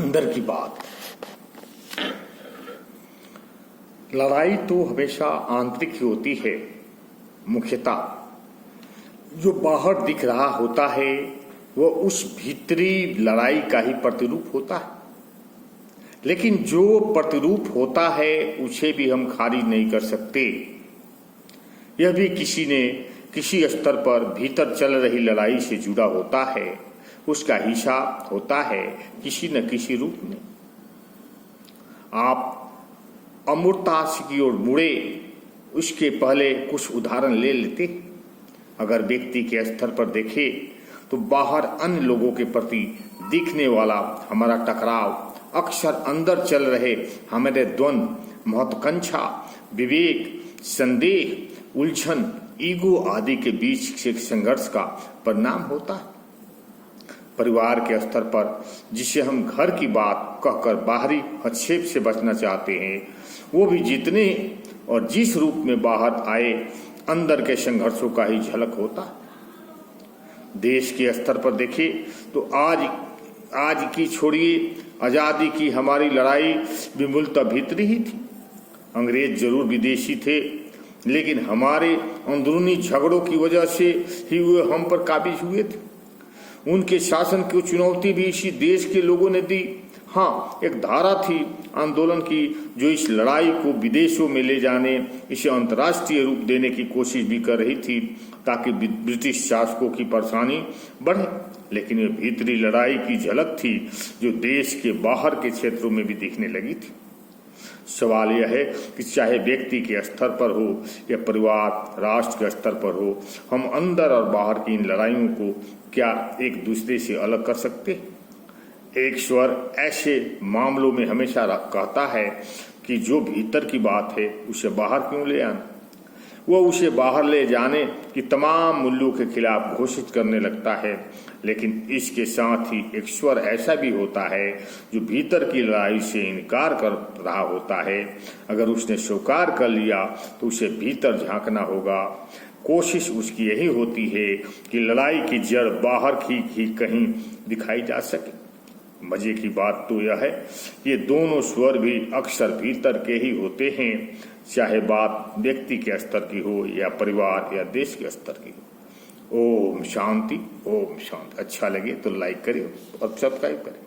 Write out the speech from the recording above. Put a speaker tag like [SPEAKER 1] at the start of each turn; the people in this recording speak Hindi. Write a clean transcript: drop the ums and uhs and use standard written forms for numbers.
[SPEAKER 1] अंदर की बात। लड़ाई तो हमेशा आंतरिक ही होती है। मुख्यतः जो बाहर दिख रहा होता है वह उस भीतरी लड़ाई का ही प्रतिरूप होता है, लेकिन जो प्रतिरूप होता है उसे भी हम खारिज नहीं कर सकते। यह भी किसी ने किसी स्तर पर भीतर चल रही लड़ाई से जुड़ा होता है, उसका हिस्सा होता है किसी न किसी रूप में। आप अमूर्तता की ओर मुड़े उसके पहले कुछ उदाहरण ले लेते। अगर व्यक्ति के स्तर पर देखे तो बाहर अन्य लोगों के प्रति दिखने वाला हमारा टकराव अक्सर अंदर चल रहे हमारे द्वंद्व, महत्वाकांक्षा, विवेक, संदेह, उलझन, ईगो आदि के बीच एक संघर्ष का परिणाम होता है। परिवार के स्तर पर जिसे हम घर की बात कहकर बाहरी हस्तक्षेप से बचना चाहते हैं, वो भी जितने और जिस रूप में बाहर आए अंदर के संघर्षों का ही झलक होता है। देश के स्तर पर देखें तो आज की छोड़िए, आज़ादी की हमारी लड़ाई भी मूलतः भीतरी ही थी। अंग्रेज जरूर विदेशी थे, लेकिन हमारे अंदरूनी झगड़ों की वजह से ही वे हम पर काबिज हुए थे। उनके शासन की चुनौती भी इसी देश के लोगों ने दी। हाँ, एक धारा थी आंदोलन की जो इस लड़ाई को विदेशों में ले जाने, इसे अंतर्राष्ट्रीय रूप देने की कोशिश भी कर रही थी ताकि ब्रिटिश शासकों की परेशानी बढ़े। लेकिन ये भीतरी लड़ाई की झलक थी जो देश के बाहर के क्षेत्रों में भी दिखने लगी थी। सवाल यह है कि चाहे व्यक्ति के स्तर पर हो या परिवार, राष्ट्र के स्तर पर हो, हम अंदर और बाहर की इन लड़ाइयों को क्या एक दूसरे से अलग कर सकते? एक स्वर ऐसे मामलों में हमेशा कहता है कि जो भीतर की बात है उसे बाहर क्यों ले आना। वह उसे बाहर ले जाने की तमाम मूल्यों के खिलाफ घोषित करने लगता है। लेकिन इसके साथ ही एक स्वर ऐसा भी होता है जो भीतर की लड़ाई से इनकार कर रहा होता है। अगर उसने स्वीकार कर लिया तो उसे भीतर झांकना होगा। कोशिश उसकी यही होती है कि लड़ाई की जड़ बाहर की कहीं दिखाई जा सके। मजे की बात तो यह है ये दोनों स्वर भी अक्सर भीतर के ही होते हैं, चाहे बात व्यक्ति के स्तर की हो या परिवार या देश के स्तर की हो। ओम शांति, ओम शांति। अच्छा लगे तो लाइक करें और सब्सक्राइब करें।